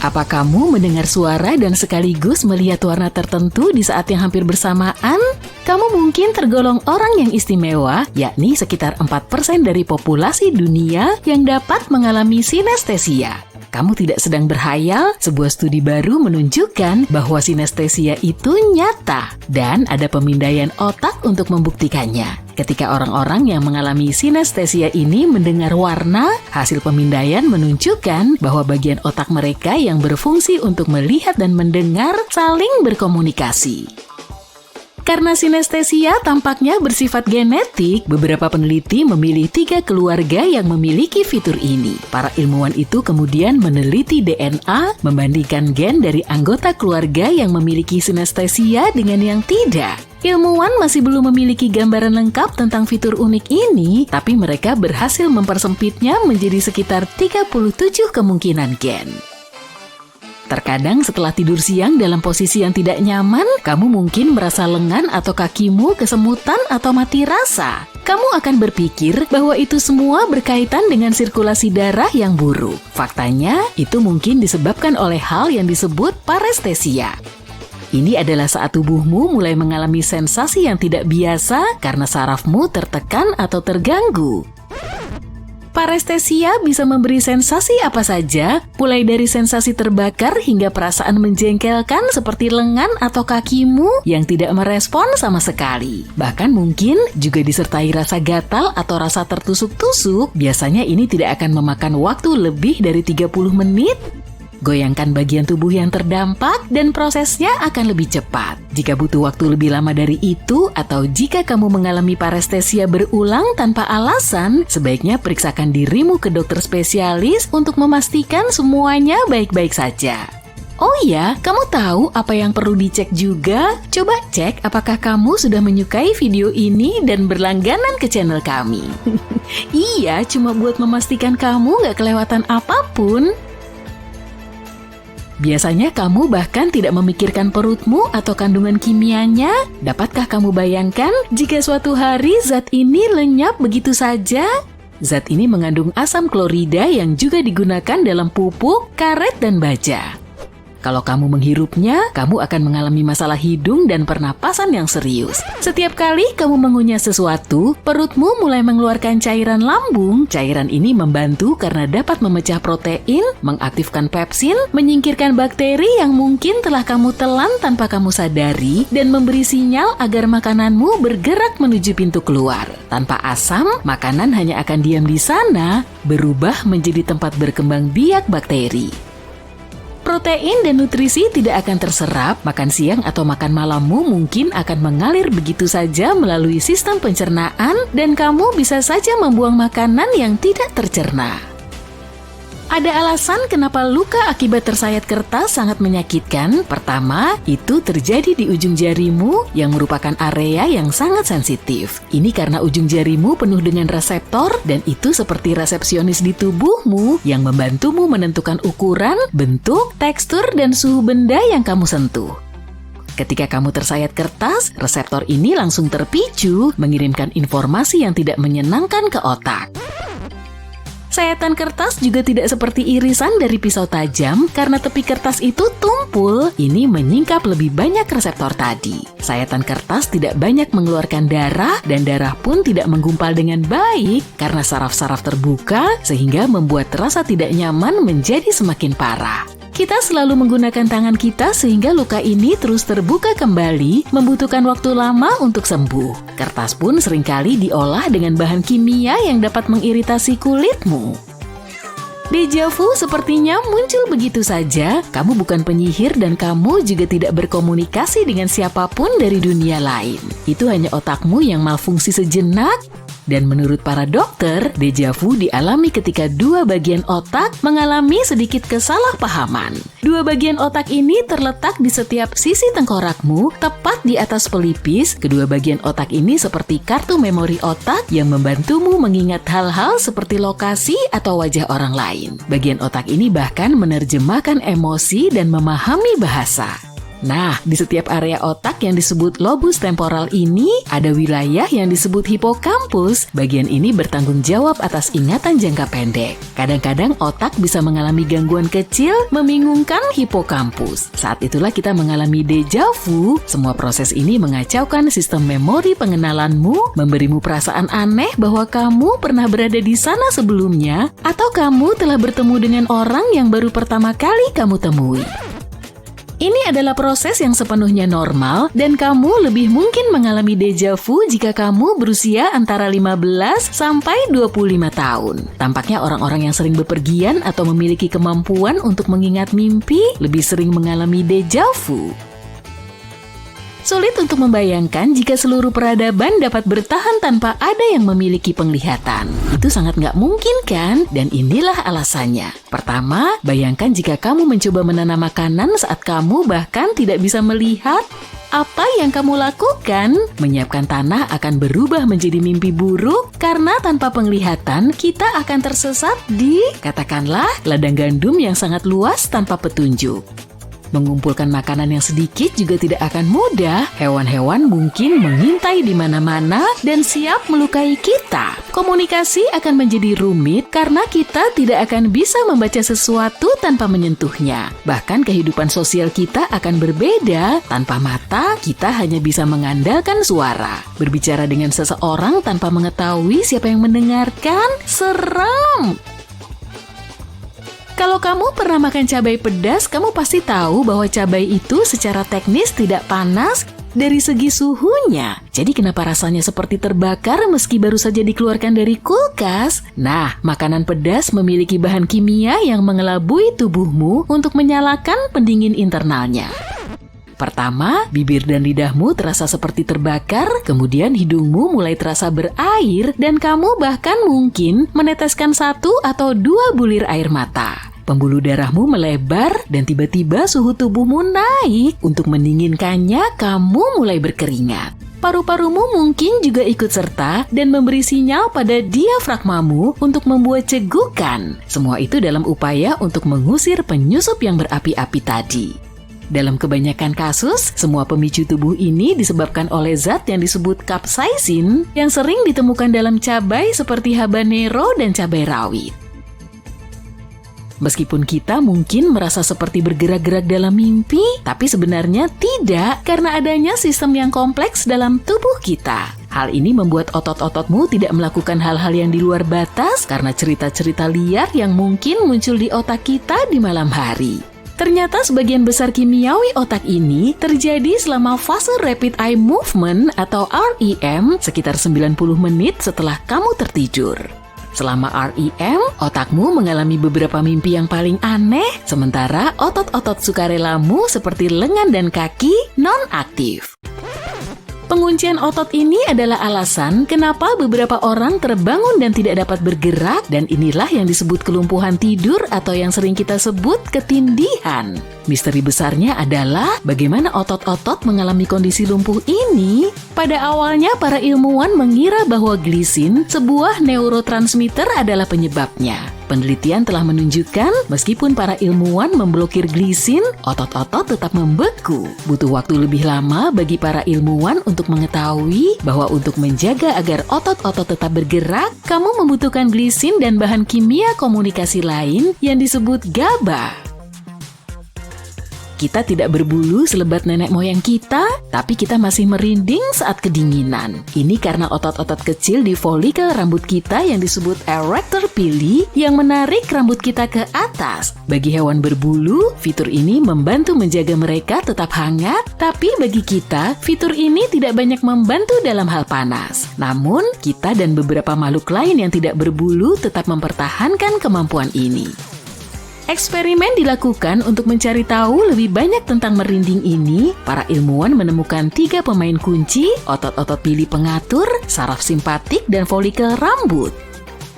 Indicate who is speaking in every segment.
Speaker 1: Apa kamu mendengar suara dan sekaligus melihat warna tertentu di saat yang hampir bersamaan? Kamu mungkin tergolong orang yang istimewa, yakni sekitar 4% dari populasi dunia yang dapat mengalami sinestesia. Kamu tidak sedang berhayal, sebuah studi baru menunjukkan bahwa sinestesia itu nyata dan ada pemindaian otak untuk membuktikannya. Ketika orang-orang yang mengalami sinestesia ini mendengar warna, hasil pemindaian menunjukkan bahwa bagian otak mereka yang berfungsi untuk melihat dan mendengar saling berkomunikasi. Karena sinestesia tampaknya bersifat genetik, beberapa peneliti memilih 3 keluarga yang memiliki fitur ini. Para ilmuwan itu kemudian meneliti DNA, membandingkan gen dari anggota keluarga yang memiliki sinestesia dengan yang tidak. Ilmuwan masih belum memiliki gambaran lengkap tentang fitur unik ini, tapi mereka berhasil mempersempitnya menjadi sekitar 37 kemungkinan gen. Terkadang setelah tidur siang dalam posisi yang tidak nyaman, kamu mungkin merasa lengan atau kakimu kesemutan atau mati rasa. Kamu akan berpikir bahwa itu semua berkaitan dengan sirkulasi darah yang buruk. Faktanya, itu mungkin disebabkan oleh hal yang disebut parestesia. Ini adalah saat tubuhmu mulai mengalami sensasi yang tidak biasa karena sarafmu tertekan atau terganggu. Parestesia bisa memberi sensasi apa saja, mulai dari sensasi terbakar hingga perasaan menjengkelkan seperti lengan atau kakimu yang tidak merespon sama sekali. Bahkan mungkin juga disertai rasa gatal atau rasa tertusuk-tusuk. Biasanya ini tidak akan memakan waktu lebih dari 30 menit. Goyangkan bagian tubuh yang terdampak dan prosesnya akan lebih cepat. Jika butuh waktu lebih lama dari itu atau jika kamu mengalami parestesia berulang tanpa alasan, sebaiknya periksakan dirimu ke dokter spesialis untuk memastikan semuanya baik-baik saja. Oh iya, kamu tahu apa yang perlu dicek juga? Coba cek apakah kamu sudah menyukai video ini dan berlangganan ke channel kami. Iya, cuma buat memastikan kamu gak kelewatan apapun. Biasanya kamu bahkan tidak memikirkan perutmu atau kandungan kimianya. Dapatkah kamu bayangkan jika suatu hari zat ini lenyap begitu saja? Zat ini mengandung asam klorida yang juga digunakan dalam pupuk, karet, dan baja. Kalau kamu menghirupnya, kamu akan mengalami masalah hidung dan pernapasan yang serius. Setiap kali kamu mengunyah sesuatu, perutmu mulai mengeluarkan cairan lambung. Cairan ini membantu karena dapat memecah protein, mengaktifkan pepsin, menyingkirkan bakteri yang mungkin telah kamu telan tanpa kamu sadari, dan memberi sinyal agar makananmu bergerak menuju pintu keluar. Tanpa asam, makanan hanya akan diam di sana, berubah menjadi tempat berkembang biak bakteri. Protein dan nutrisi tidak akan terserap, makan siang atau makan malammu mungkin akan mengalir begitu saja melalui sistem pencernaan dan kamu bisa saja membuang makanan yang tidak tercerna. Ada alasan kenapa luka akibat tersayat kertas sangat menyakitkan. Pertama, itu terjadi di ujung jarimu yang merupakan area yang sangat sensitif. Ini karena ujung jarimu penuh dengan reseptor dan itu seperti resepsionis di tubuhmu yang membantumu menentukan ukuran, bentuk, tekstur, dan suhu benda yang kamu sentuh. Ketika kamu tersayat kertas, reseptor ini langsung terpicu mengirimkan informasi yang tidak menyenangkan ke otak. Sayatan kertas juga tidak seperti irisan dari pisau tajam karena tepi kertas itu tumpul, ini menyingkap lebih banyak reseptor tadi. Sayatan kertas tidak banyak mengeluarkan darah dan darah pun tidak menggumpal dengan baik karena saraf-saraf terbuka sehingga membuat rasa tidak nyaman menjadi semakin parah. Kita selalu menggunakan tangan kita sehingga luka ini terus terbuka kembali, membutuhkan waktu lama untuk sembuh. Kertas pun seringkali diolah dengan bahan kimia yang dapat mengiritasi kulitmu. Deja vu sepertinya muncul begitu saja. Kamu bukan penyihir dan kamu juga tidak berkomunikasi dengan siapapun dari dunia lain. Itu hanya otakmu yang malfungsi sejenak. Dan menurut para dokter, deja vu dialami ketika 2 bagian otak mengalami sedikit kesalahpahaman. 2 bagian otak ini terletak di setiap sisi tengkorakmu, tepat di atas pelipis. Kedua bagian otak ini seperti kartu memori otak yang membantumu mengingat hal-hal seperti lokasi atau wajah orang lain. Bagian otak ini bahkan menerjemahkan emosi dan memahami bahasa. Nah, di setiap area otak yang disebut lobus temporal ini, ada wilayah yang disebut hipokampus. Bagian ini bertanggung jawab atas ingatan jangka pendek. Kadang-kadang otak bisa mengalami gangguan kecil, membingungkan hipokampus. Saat itulah kita mengalami deja vu. Semua proses ini mengacaukan sistem memori pengenalanmu, memberimu perasaan aneh bahwa kamu pernah berada di sana sebelumnya, atau kamu telah bertemu dengan orang yang baru pertama kali kamu temui. Ini adalah proses yang sepenuhnya normal dan kamu lebih mungkin mengalami deja vu jika kamu berusia antara 15 sampai 25 tahun. Tampaknya orang-orang yang sering bepergian atau memiliki kemampuan untuk mengingat mimpi lebih sering mengalami deja vu. Sulit untuk membayangkan jika seluruh peradaban dapat bertahan tanpa ada yang memiliki penglihatan. Itu sangat nggak mungkin kan? Dan inilah alasannya. Pertama, bayangkan jika kamu mencoba menanam makanan saat kamu bahkan tidak bisa melihat. Apa yang kamu lakukan? Menyiapkan tanah akan berubah menjadi mimpi buruk karena tanpa penglihatan kita akan tersesat di, katakanlah, ladang gandum yang sangat luas tanpa petunjuk. Mengumpulkan makanan yang sedikit juga tidak akan mudah. Hewan-hewan mungkin mengintai di mana-mana dan siap melukai kita. Komunikasi akan menjadi rumit karena kita tidak akan bisa membaca sesuatu tanpa menyentuhnya. Bahkan kehidupan sosial kita akan berbeda. Tanpa mata, kita hanya bisa mengandalkan suara. Berbicara dengan seseorang tanpa mengetahui siapa yang mendengarkan, seram! Kalau kamu pernah makan cabai pedas, kamu pasti tahu bahwa cabai itu secara teknis tidak panas dari segi suhunya. Jadi kenapa rasanya seperti terbakar meski baru saja dikeluarkan dari kulkas? Nah, makanan pedas memiliki bahan kimia yang mengelabui tubuhmu untuk menyalakan pendingin internalnya. Pertama, bibir dan lidahmu terasa seperti terbakar, kemudian hidungmu mulai terasa berair, dan kamu bahkan mungkin meneteskan 1 atau 2 bulir air mata. Pembuluh darahmu melebar, dan tiba-tiba suhu tubuhmu naik. Untuk mendinginkannya, kamu mulai berkeringat. Paru-parumu mungkin juga ikut serta dan memberi sinyal pada diafragmamu untuk membuat cegukan. Semua itu dalam upaya untuk mengusir penyusup yang berapi-api tadi. Dalam kebanyakan kasus, semua pemicu tubuh ini disebabkan oleh zat yang disebut capsaicin yang sering ditemukan dalam cabai seperti habanero dan cabai rawit. Meskipun kita mungkin merasa seperti bergerak-gerak dalam mimpi, tapi sebenarnya tidak karena adanya sistem yang kompleks dalam tubuh kita. Hal ini membuat otot-ototmu tidak melakukan hal-hal yang di luar batas karena cerita-cerita liar yang mungkin muncul di otak kita di malam hari. Ternyata sebagian besar kimiawi otak ini terjadi selama fase Rapid Eye Movement atau REM sekitar 90 menit setelah kamu tertidur. Selama REM, otakmu mengalami beberapa mimpi yang paling aneh, sementara otot-otot sukarelamu seperti lengan dan kaki non-aktif. Penguncian otot ini adalah alasan kenapa beberapa orang terbangun dan tidak dapat bergerak, dan inilah yang disebut kelumpuhan tidur atau yang sering kita sebut ketindihan. Misteri besarnya adalah bagaimana otot-otot mengalami kondisi lumpuh ini. Pada awalnya para ilmuwan mengira bahwa glisin, sebuah neurotransmitter, adalah penyebabnya. Penelitian telah menunjukkan meskipun para ilmuwan memblokir glisin, otot-otot tetap membeku. Butuh waktu lebih lama bagi para ilmuwan untuk mengetahui bahwa untuk menjaga agar otot-otot tetap bergerak, kamu membutuhkan glisin dan bahan kimia komunikasi lain yang disebut GABA. Kita tidak berbulu selebat nenek moyang kita, tapi kita masih merinding saat kedinginan. Ini karena otot-otot kecil di folikel rambut kita yang disebut erector pili yang menarik rambut kita ke atas. Bagi hewan berbulu, fitur ini membantu menjaga mereka tetap hangat, tapi bagi kita, fitur ini tidak banyak membantu dalam hal panas. Namun, kita dan beberapa makhluk lain yang tidak berbulu tetap mempertahankan kemampuan ini. Eksperimen dilakukan untuk mencari tahu lebih banyak tentang merinding ini. Para ilmuwan menemukan 3 pemain kunci, otot-otot pili pengatur, saraf simpatik, dan folikel rambut.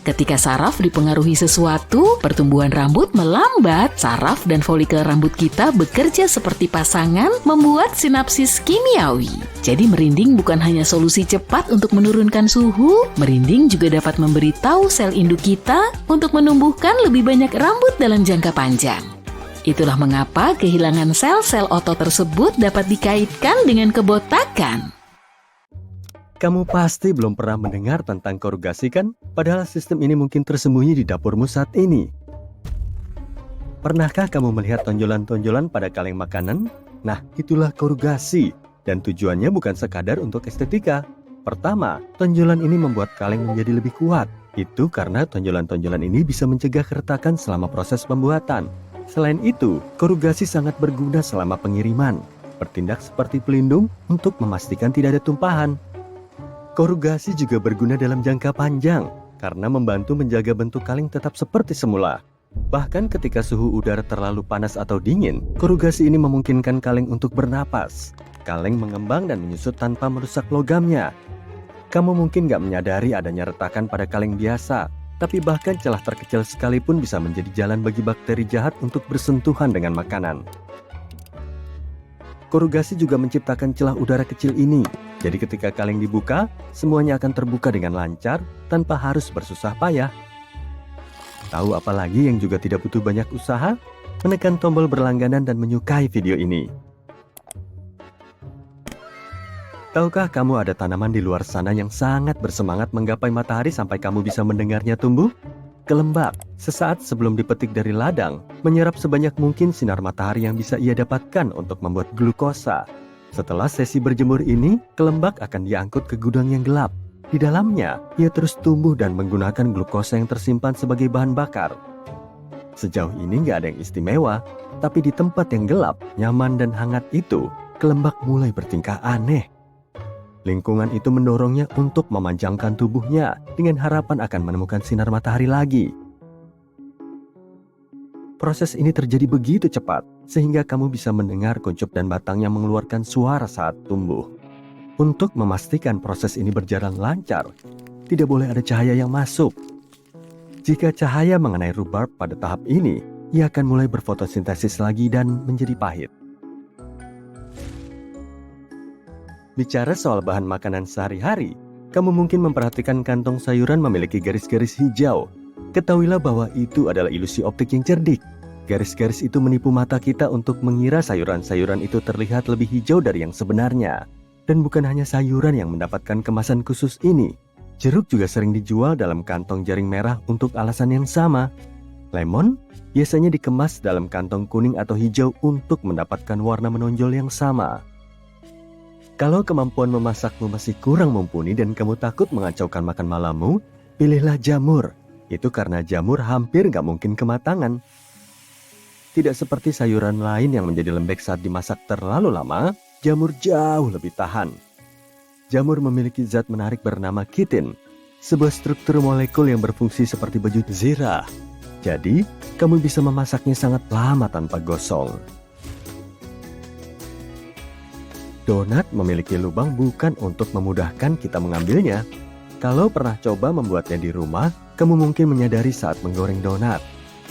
Speaker 1: Ketika saraf dipengaruhi sesuatu, pertumbuhan rambut melambat. Saraf dan folikel rambut kita bekerja seperti pasangan, membuat sinapsis kimiawi. Jadi merinding bukan hanya solusi cepat untuk menurunkan suhu, merinding juga dapat memberitahu sel induk kita untuk menumbuhkan lebih banyak rambut dalam jangka panjang. Itulah mengapa kehilangan sel-sel otot tersebut dapat dikaitkan dengan kebotakan.
Speaker 2: Kamu pasti belum pernah mendengar tentang korugasi kan? Padahal sistem ini mungkin tersembunyi di dapurmu saat ini. Pernahkah kamu melihat tonjolan-tonjolan pada kaleng makanan? Nah, itulah korugasi. Dan tujuannya bukan sekadar untuk estetika. Pertama, tonjolan ini membuat kaleng menjadi lebih kuat. Itu karena tonjolan-tonjolan ini bisa mencegah keretakan selama proses pembuatan. Selain itu, korugasi sangat berguna selama pengiriman. Bertindak seperti pelindung untuk memastikan tidak ada tumpahan. Korugasi juga berguna dalam jangka panjang karena membantu menjaga bentuk kaleng tetap seperti semula. Bahkan ketika suhu udara terlalu panas atau dingin, korugasi ini memungkinkan kaleng untuk bernapas. Kaleng mengembang dan menyusut tanpa merusak logamnya. Kamu mungkin gak menyadari adanya retakan pada kaleng biasa, tapi bahkan celah terkecil sekalipun bisa menjadi jalan bagi bakteri jahat untuk bersentuhan dengan makanan. Korugasi juga menciptakan celah udara kecil ini. Jadi ketika kaleng dibuka, semuanya akan terbuka dengan lancar tanpa harus bersusah payah. Tahu apa lagi yang juga tidak butuh banyak usaha? Menekan tombol berlangganan dan menyukai video ini. Tahukah kamu ada tanaman di luar sana yang sangat bersemangat menggapai matahari sampai kamu bisa mendengarnya tumbuh? Kelembak, sesaat sebelum dipetik dari ladang, menyerap sebanyak mungkin sinar matahari yang bisa ia dapatkan untuk membuat glukosa. Setelah sesi berjemur ini, kelembak akan diangkut ke gudang yang gelap. Di dalamnya, ia terus tumbuh dan menggunakan glukosa yang tersimpan sebagai bahan bakar. Sejauh ini nggak ada yang istimewa, tapi di tempat yang gelap, nyaman dan hangat itu, kelembak mulai bertingkah aneh. Lingkungan itu mendorongnya untuk memanjangkan tubuhnya dengan harapan akan menemukan sinar matahari lagi. Proses ini terjadi begitu cepat, sehingga kamu bisa mendengar kuncup dan batangnya mengeluarkan suara saat tumbuh. Untuk memastikan proses ini berjalan lancar, tidak boleh ada cahaya yang masuk. Jika cahaya mengenai rhubarb pada tahap ini, ia akan mulai berfotosintesis lagi dan menjadi pahit. Bicara soal bahan makanan sehari-hari, kamu mungkin memperhatikan kantong sayuran memiliki garis-garis hijau. Ketahuilah bahwa itu adalah ilusi optik yang cerdik. Garis-garis itu menipu mata kita untuk mengira sayuran-sayuran itu terlihat lebih hijau dari yang sebenarnya. Dan bukan hanya sayuran yang mendapatkan kemasan khusus ini. Jeruk juga sering dijual dalam kantong jaring merah untuk alasan yang sama. Lemon biasanya dikemas dalam kantong kuning atau hijau untuk mendapatkan warna menonjol yang sama. Kalau kemampuan memasakmu masih kurang mumpuni dan kamu takut mengacaukan makan malammu, pilihlah jamur. Itu karena jamur hampir nggak mungkin kematangan. Tidak seperti sayuran lain yang menjadi lembek saat dimasak terlalu lama, jamur jauh lebih tahan. Jamur memiliki zat menarik bernama kitin, sebuah struktur molekul yang berfungsi seperti baju zirah. Jadi, kamu bisa memasaknya sangat lama tanpa gosong. Donat memiliki lubang bukan untuk memudahkan kita mengambilnya. Kalau pernah coba membuatnya di rumah, kamu mungkin menyadari saat menggoreng donat.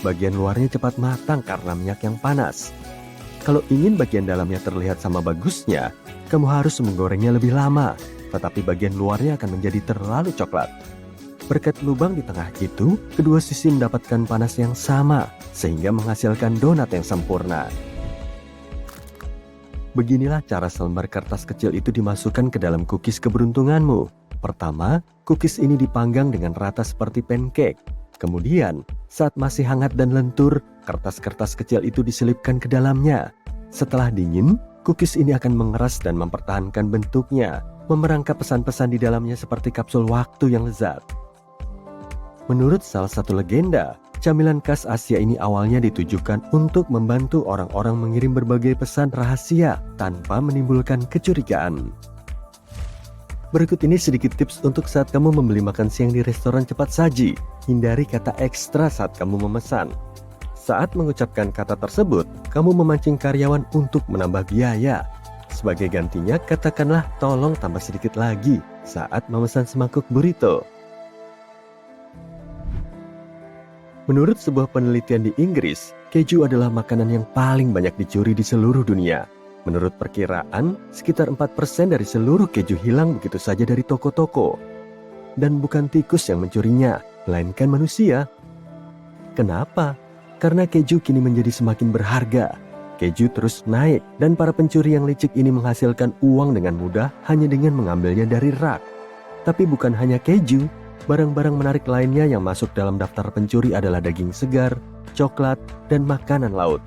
Speaker 2: Bagian luarnya cepat matang karena minyak yang panas. Kalau ingin bagian dalamnya terlihat sama bagusnya, kamu harus menggorengnya lebih lama, tetapi bagian luarnya akan menjadi terlalu coklat. Berkat lubang di tengah itu, kedua sisi mendapatkan panas yang sama, sehingga menghasilkan donat yang sempurna. Beginilah cara selembar kertas kecil itu dimasukkan ke dalam cookies keberuntunganmu. Pertama, cookies ini dipanggang dengan rata seperti pancake. Kemudian, saat masih hangat dan lentur, kertas-kertas kecil itu diselipkan ke dalamnya. Setelah dingin, cookies ini akan mengeras dan mempertahankan bentuknya, memerangkap pesan-pesan di dalamnya seperti kapsul waktu yang lezat. Menurut salah satu legenda, camilan khas Asia ini awalnya ditujukan untuk membantu orang-orang mengirim berbagai pesan rahasia tanpa menimbulkan kecurigaan. Berikut ini sedikit tips untuk saat kamu membeli makan siang di restoran cepat saji. Hindari kata ekstra saat kamu memesan. Saat mengucapkan kata tersebut, kamu memancing karyawan untuk menambah biaya. Sebagai gantinya, katakanlah tolong tambah sedikit lagi saat memesan semangkuk burrito. Menurut sebuah penelitian di Inggris, keju adalah makanan yang paling banyak dicuri di seluruh dunia. Menurut perkiraan, sekitar 4% dari seluruh keju hilang begitu saja dari toko-toko. Dan bukan tikus yang mencurinya, melainkan manusia. Kenapa? karena keju kini menjadi semakin berharga. Keju terus naik dan para pencuri yang licik ini menghasilkan uang dengan mudah hanya dengan mengambilnya dari rak. Tapi bukan hanya keju, barang-barang menarik lainnya yang masuk dalam daftar pencuri adalah daging segar, coklat, dan makanan laut.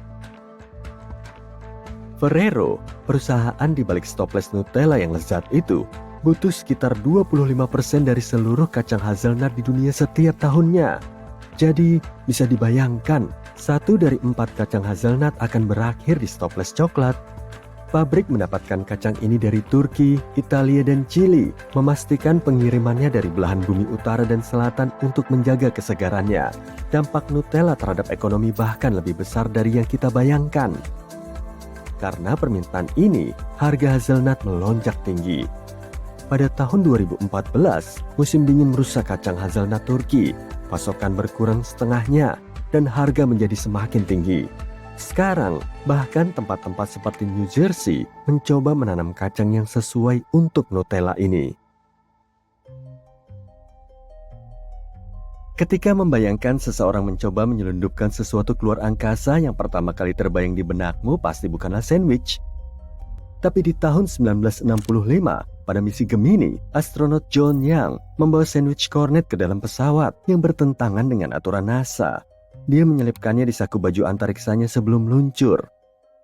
Speaker 2: Ferrero, perusahaan di balik stopless Nutella yang lezat itu, butuh sekitar 25% dari seluruh kacang hazelnut di dunia setiap tahunnya. Jadi, bisa dibayangkan, 1 dari 4 kacang hazelnut akan berakhir di stopless coklat. Pabrik mendapatkan kacang ini dari Turki, Italia, dan Chili, memastikan pengirimannya dari belahan bumi utara dan selatan untuk menjaga kesegarannya. Dampak Nutella terhadap ekonomi bahkan lebih besar dari yang kita bayangkan. Karena permintaan ini, harga hazelnut melonjak tinggi. Pada tahun 2014, musim dingin merusak kacang hazelnut Turki. Pasokan berkurang setengahnya, dan harga menjadi semakin tinggi. Sekarang, bahkan tempat-tempat seperti New Jersey mencoba menanam kacang yang sesuai untuk Nutella ini. Ketika membayangkan seseorang mencoba menyelundupkan sesuatu keluar angkasa, yang pertama kali terbayang di benakmu pasti bukanlah sandwich. Tapi di tahun 1965, pada misi Gemini, astronot John Young membawa sandwich cornet ke dalam pesawat yang bertentangan dengan aturan NASA. Dia menyelipkannya di saku baju antariksanya sebelum meluncur.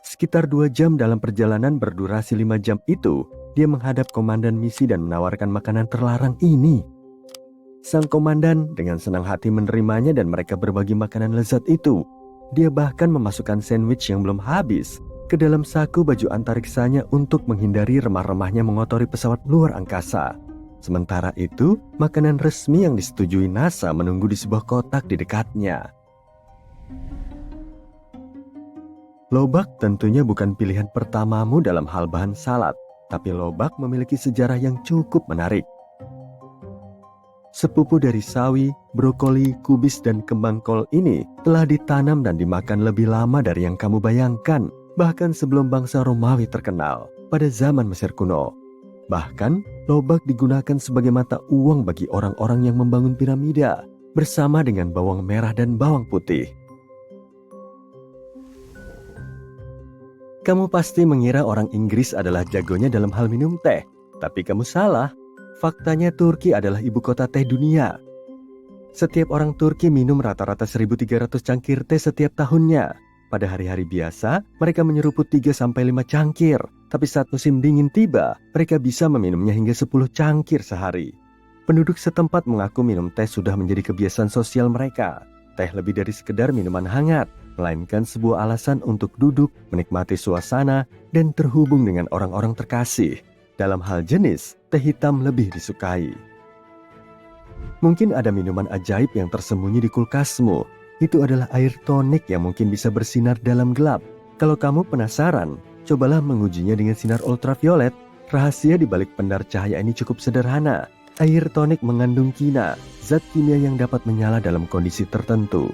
Speaker 2: Sekitar 2 jam dalam perjalanan berdurasi 5 jam itu, dia menghadap komandan misi dan menawarkan makanan terlarang ini. Sang komandan dengan senang hati menerimanya dan mereka berbagi makanan lezat itu. Dia bahkan memasukkan sandwich yang belum habis ke dalam saku baju antariksanya untuk menghindari remah-remahnya mengotori pesawat luar angkasa. Sementara itu, makanan resmi yang disetujui NASA menunggu di sebuah kotak di dekatnya. Lobak tentunya bukan pilihan pertamamu dalam hal bahan salad, tapi lobak memiliki sejarah yang cukup menarik. Sepupu dari sawi, brokoli, kubis, dan kembang kol ini telah ditanam dan dimakan lebih lama dari yang kamu bayangkan, bahkan sebelum bangsa Romawi terkenal pada zaman Mesir kuno. Bahkan, lobak digunakan sebagai mata uang bagi orang-orang yang membangun piramida, bersama dengan bawang merah dan bawang putih. Kamu pasti mengira orang Inggris adalah jagonya dalam hal minum teh, tapi kamu salah. Faktanya Turki adalah ibu kota teh dunia. Setiap orang Turki minum rata-rata 1.300 cangkir teh setiap tahunnya. Pada hari-hari biasa, mereka menyeruput 3-5 cangkir. Tapi saat musim dingin tiba, mereka bisa meminumnya hingga 10 cangkir sehari. Penduduk setempat mengaku minum teh sudah menjadi kebiasaan sosial mereka. Teh lebih dari sekedar minuman hangat, melainkan sebuah alasan untuk duduk, menikmati suasana, dan terhubung dengan orang-orang terkasih. Dalam hal jenis, teh hitam lebih disukai. Mungkin ada minuman ajaib yang tersembunyi di kulkasmu. Itu adalah air tonik yang mungkin bisa bersinar dalam gelap. Kalau kamu penasaran, cobalah mengujinya dengan sinar ultraviolet. Rahasia di balik pendar cahaya ini cukup sederhana. Air tonik mengandung kina, zat kimia yang dapat menyala dalam kondisi tertentu.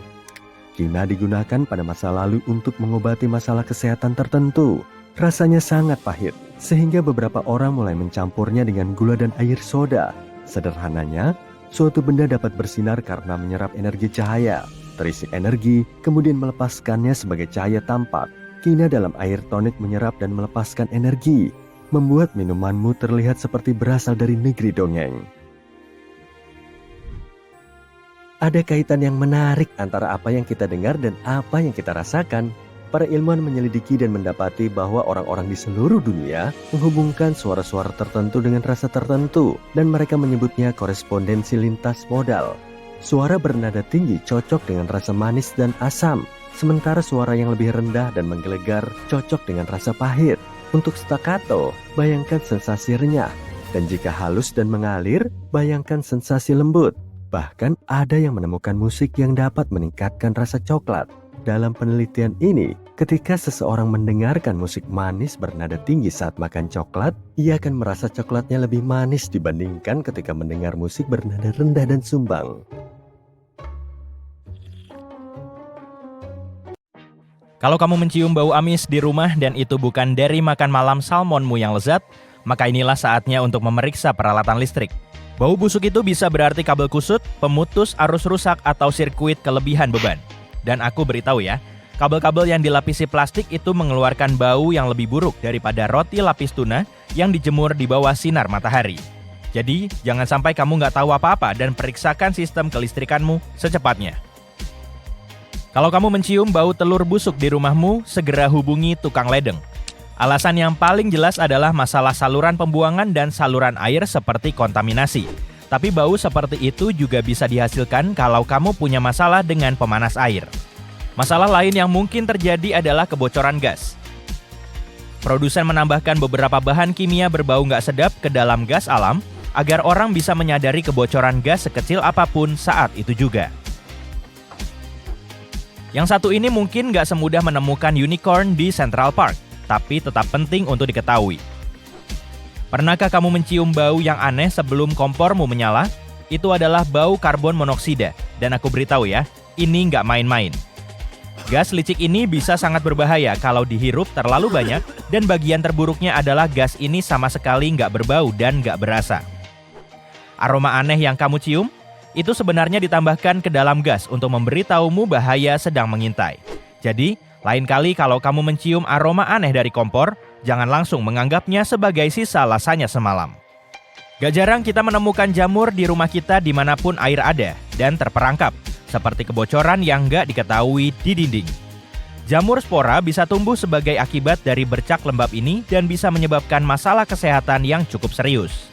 Speaker 2: Kina digunakan pada masa lalu untuk mengobati masalah kesehatan tertentu. Rasanya sangat pahit, sehingga beberapa orang mulai mencampurnya dengan gula dan air soda. Sederhananya, suatu benda dapat bersinar karena menyerap energi cahaya, terisi energi, kemudian melepaskannya sebagai cahaya tampak. Kina dalam air tonik menyerap dan melepaskan energi, membuat minumanmu terlihat seperti berasal dari negeri dongeng. Ada kaitan yang menarik antara apa yang kita dengar dan apa yang kita rasakan. Para ilmuwan menyelidiki dan mendapati bahwa orang-orang di seluruh dunia menghubungkan suara-suara tertentu dengan rasa tertentu, dan mereka menyebutnya korespondensi lintas modal. Suara bernada tinggi cocok dengan rasa manis dan asam, sementara suara yang lebih rendah dan menggelegar cocok dengan rasa pahit. Untuk staccato, bayangkan sensasi renyah, dan jika halus dan mengalir, bayangkan sensasi lembut. Bahkan ada yang menemukan musik yang dapat meningkatkan rasa coklat. Dalam penelitian ini, ketika seseorang mendengarkan musik manis bernada tinggi saat makan coklat, ia akan merasa coklatnya lebih manis dibandingkan ketika mendengar musik bernada rendah dan sumbang.
Speaker 3: Kalau kamu mencium bau amis di rumah dan itu bukan dari makan malam salmonmu yang lezat, maka inilah saatnya untuk memeriksa peralatan listrik. Bau busuk itu bisa berarti kabel kusut, pemutus arus rusak, atau sirkuit kelebihan beban. Dan aku beritahu ya, kabel-kabel yang dilapisi plastik itu mengeluarkan bau yang lebih buruk daripada roti lapis tuna yang dijemur di bawah sinar matahari. Jadi, jangan sampai kamu nggak tahu apa-apa dan periksakan sistem kelistrikanmu secepatnya. Kalau kamu mencium bau telur busuk di rumahmu, segera hubungi tukang ledeng. Alasan yang paling jelas adalah masalah saluran pembuangan dan saluran air seperti kontaminasi. Tapi bau seperti itu juga bisa dihasilkan kalau kamu punya masalah dengan pemanas air. Masalah lain yang mungkin terjadi adalah kebocoran gas. Produsen menambahkan beberapa bahan kimia berbau nggak sedap ke dalam gas alam agar orang bisa menyadari kebocoran gas sekecil apapun saat itu juga. Yang satu ini mungkin nggak semudah menemukan unicorn di Central Park, tapi tetap penting untuk diketahui. Pernahkah kamu mencium bau yang aneh sebelum kompormu menyala? Itu adalah bau karbon monoksida, dan aku beritahu ya, ini nggak main-main. Gas licik ini bisa sangat berbahaya kalau dihirup terlalu banyak, dan bagian terburuknya adalah gas ini sama sekali nggak berbau dan nggak berasa. Aroma aneh yang kamu cium, itu sebenarnya ditambahkan ke dalam gas untuk memberitahumu bahaya sedang mengintai. Jadi, lain kali kalau kamu mencium aroma aneh dari kompor, jangan langsung menganggapnya sebagai sisa lasanya semalam. Gak jarang kita menemukan jamur di rumah kita dimanapun air ada dan terperangkap, seperti kebocoran yang gak diketahui di dinding. Jamur spora bisa tumbuh sebagai akibat dari bercak lembab ini dan bisa menyebabkan masalah kesehatan yang cukup serius.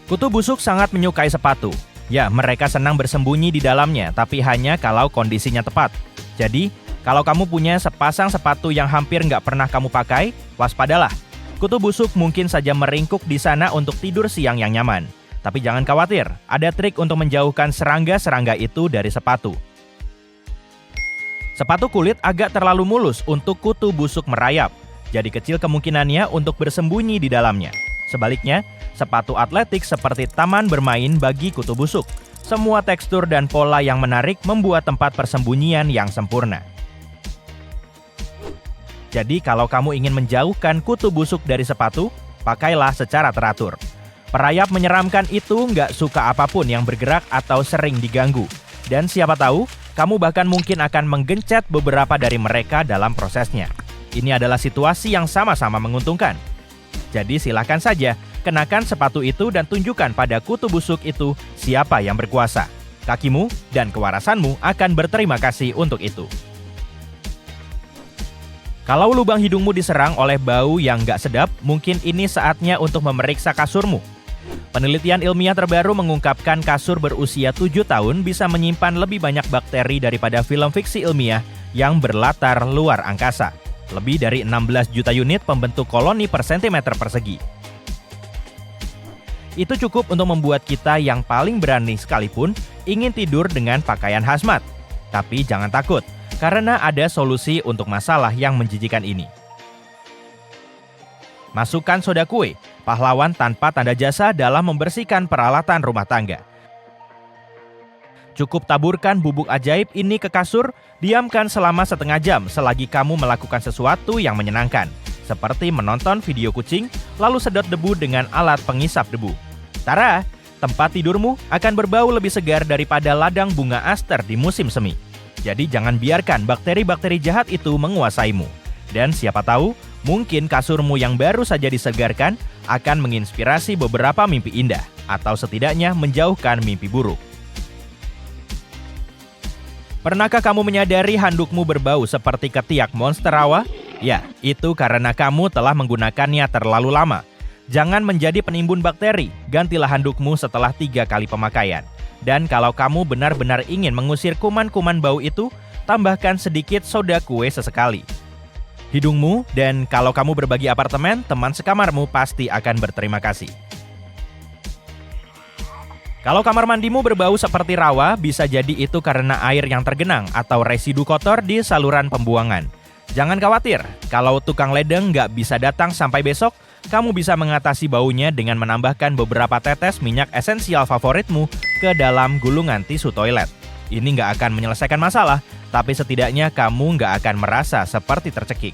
Speaker 3: Kutu busuk sangat menyukai sepatu. Ya, mereka senang bersembunyi di dalamnya, tapi hanya kalau kondisinya tepat. Jadi, kalau kamu punya sepasang sepatu yang hampir nggak pernah kamu pakai, waspadalah. Kutu busuk mungkin saja meringkuk di sana untuk tidur siang yang nyaman. Tapi jangan khawatir, ada trik untuk menjauhkan serangga-serangga itu dari sepatu. Sepatu kulit agak terlalu mulus untuk kutu busuk merayap, jadi kecil kemungkinannya untuk bersembunyi di dalamnya. Sebaliknya, sepatu atletik seperti taman bermain bagi kutu busuk. Semua tekstur dan pola yang menarik membuat tempat persembunyian yang sempurna. Jadi kalau kamu ingin menjauhkan kutu busuk dari sepatu, pakailah secara teratur. Perayap menyeramkan itu nggak suka apapun yang bergerak atau sering diganggu. Dan siapa tahu, kamu bahkan mungkin akan menggencet beberapa dari mereka dalam prosesnya. Ini adalah situasi yang sama-sama menguntungkan. Jadi silakan saja, kenakan sepatu itu dan tunjukkan pada kutu busuk itu siapa yang berkuasa. Kakimu dan kewarasanmu akan berterima kasih untuk itu. Kalau lubang hidungmu diserang oleh bau yang nggak sedap, mungkin ini saatnya untuk memeriksa kasurmu. Penelitian ilmiah terbaru mengungkapkan kasur berusia 7 tahun bisa menyimpan lebih banyak bakteri daripada film fiksi ilmiah yang berlatar luar angkasa. Lebih dari 16 juta unit pembentuk koloni per sentimeter persegi. Itu cukup untuk membuat kita yang paling berani sekalipun ingin tidur dengan pakaian hazmat. Tapi jangan takut, karena ada solusi untuk masalah yang menjijikan ini. Masukkan soda kue, pahlawan tanpa tanda jasa dalam membersihkan peralatan rumah tangga. Cukup taburkan bubuk ajaib ini ke kasur, diamkan selama setengah jam selagi kamu melakukan sesuatu yang menyenangkan, seperti menonton video kucing, lalu sedot debu dengan alat pengisap debu. Tara, tempat tidurmu akan berbau lebih segar daripada ladang bunga aster di musim semi. Jadi jangan biarkan bakteri-bakteri jahat itu menguasaimu. Dan siapa tahu, mungkin kasurmu yang baru saja disegarkan akan menginspirasi beberapa mimpi indah, atau setidaknya menjauhkan mimpi buruk. Pernahkah kamu menyadari handukmu berbau seperti ketiak monster rawa? Ya, itu karena kamu telah menggunakannya terlalu lama. Jangan menjadi penimbun bakteri, gantilah handukmu setelah 3 kali pemakaian. Dan kalau kamu benar-benar ingin mengusir kuman-kuman bau itu, tambahkan sedikit soda kue sesekali. Hidungmu dan kalau kamu berbagi apartemen, teman sekamarmu pasti akan berterima kasih. Kalau kamar mandimu berbau seperti rawa, bisa jadi itu karena air yang tergenang atau residu kotor di saluran pembuangan. Jangan khawatir, kalau tukang ledeng nggak bisa datang sampai besok, kamu bisa mengatasi baunya dengan menambahkan beberapa tetes minyak esensial favoritmu ke dalam gulungan tisu toilet. Ini nggak akan menyelesaikan masalah, tapi setidaknya kamu nggak akan merasa seperti tercekik.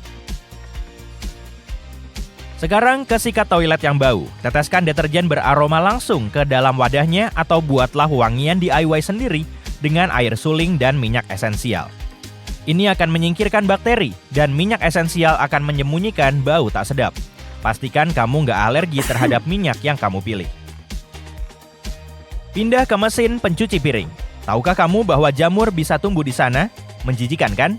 Speaker 3: Sekarang ke sikat toilet yang bau. Teteskan deterjen beraroma langsung ke dalam wadahnya atau buatlah wangian DIY sendiri dengan air suling dan minyak esensial. Ini akan menyingkirkan bakteri dan minyak esensial akan menyembunyikan bau tak sedap. Pastikan kamu nggak alergi terhadap minyak yang kamu pilih. Pindah ke mesin pencuci piring. Tahukah kamu bahwa jamur bisa tumbuh di sana? Menjijikan kan?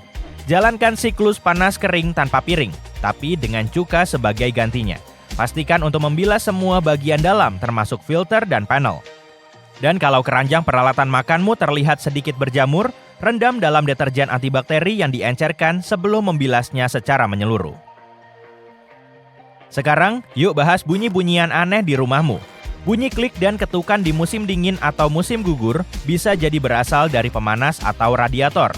Speaker 3: Jalankan siklus panas kering tanpa piring, tapi dengan cuka sebagai gantinya. Pastikan untuk membilas semua bagian dalam termasuk filter dan panel. Dan kalau keranjang peralatan makanmu terlihat sedikit berjamur, rendam dalam deterjen antibakteri yang diencerkan sebelum membilasnya secara menyeluruh. Sekarang, yuk bahas bunyi-bunyian aneh di rumahmu. Bunyi klik dan ketukan di musim dingin atau musim gugur bisa jadi berasal dari pemanas atau radiator.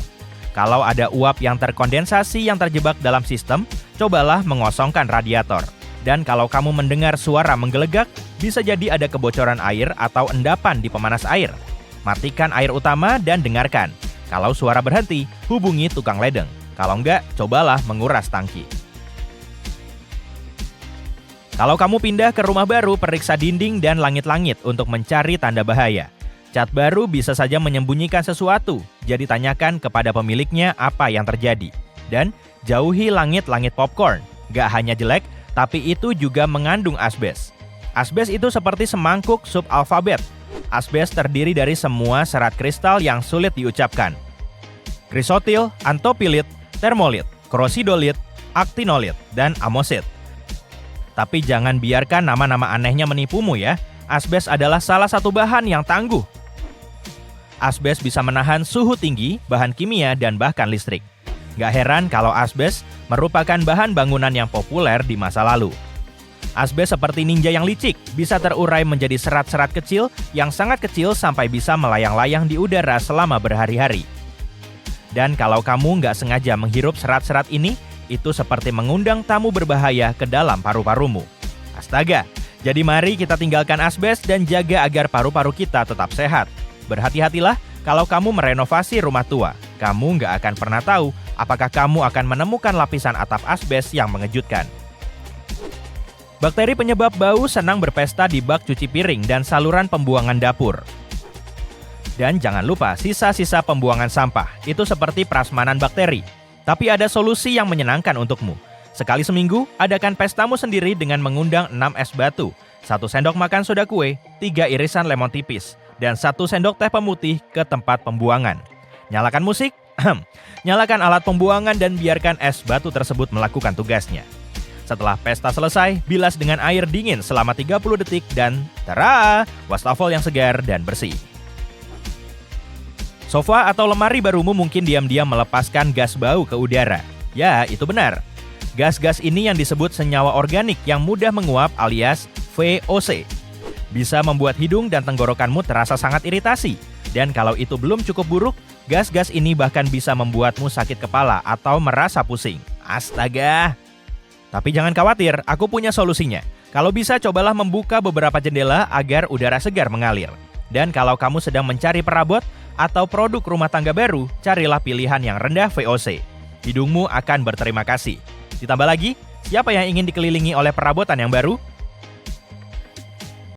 Speaker 3: Kalau ada uap yang terkondensasi yang terjebak dalam sistem, cobalah mengosongkan radiator. Dan kalau kamu mendengar suara menggelegak, bisa jadi ada kebocoran air atau endapan di pemanas air. Matikan air utama dan dengarkan. Kalau suara berhenti, hubungi tukang ledeng. Kalau enggak, cobalah menguras tangki. Kalau kamu pindah ke rumah baru, periksa dinding dan langit-langit untuk mencari tanda bahaya. Cat baru bisa saja menyembunyikan sesuatu, jadi tanyakan kepada pemiliknya apa yang terjadi. Dan jauhi langit-langit popcorn. Gak hanya jelek, tapi itu juga mengandung asbes. Asbes itu seperti semangkuk sup alfabet. Asbes terdiri dari semua serat kristal yang sulit diucapkan. Krisotil, antopilit, termolit, krosidolit, aktinolit, dan amosit. Tapi jangan biarkan nama-nama anehnya menipumu ya. Asbes adalah salah satu bahan yang tangguh. Asbes bisa menahan suhu tinggi, bahan kimia, dan bahkan listrik. Gak heran kalau asbes merupakan bahan bangunan yang populer di masa lalu. Asbes seperti ninja yang licik, bisa terurai menjadi serat-serat kecil yang sangat kecil sampai bisa melayang-layang di udara selama berhari-hari. Dan kalau kamu nggak sengaja menghirup serat-serat ini, itu seperti mengundang tamu berbahaya ke dalam paru-parumu. Astaga, jadi mari kita tinggalkan asbes dan jaga agar paru-paru kita tetap sehat. Berhati-hatilah kalau kamu merenovasi rumah tua. Kamu nggak akan pernah tahu apakah kamu akan menemukan lapisan atap asbes yang mengejutkan. Bakteri penyebab bau senang berpesta di bak cuci piring dan saluran pembuangan dapur. Dan jangan lupa sisa-sisa pembuangan sampah. Itu seperti prasmanan bakteri. Tapi ada solusi yang menyenangkan untukmu. Sekali seminggu, adakan pestamu sendiri dengan mengundang 6 es batu, 1 sendok makan soda kue, 3 irisan lemon tipis, dan 1 sendok teh pemutih ke tempat pembuangan. Nyalakan musik, nyalakan alat pembuangan dan biarkan es batu tersebut melakukan tugasnya. Setelah pesta selesai, bilas dengan air dingin selama 30 detik dan tara, wastafel yang segar dan bersih. Sofa atau lemari barumu mungkin diam-diam melepaskan gas bau ke udara. Ya, itu benar. Gas-gas ini yang disebut senyawa organik yang mudah menguap alias VOC. Bisa membuat hidung dan tenggorokanmu terasa sangat iritasi. Dan kalau itu belum cukup buruk, gas-gas ini bahkan bisa membuatmu sakit kepala atau merasa pusing. Astaga! Tapi jangan khawatir, aku punya solusinya. Kalau bisa, cobalah membuka beberapa jendela agar udara segar mengalir. Dan kalau kamu sedang mencari perabot atau produk rumah tangga baru, carilah pilihan yang rendah VOC. Hidungmu akan berterima kasih. Ditambah lagi, siapa yang ingin dikelilingi oleh perabotan yang baru?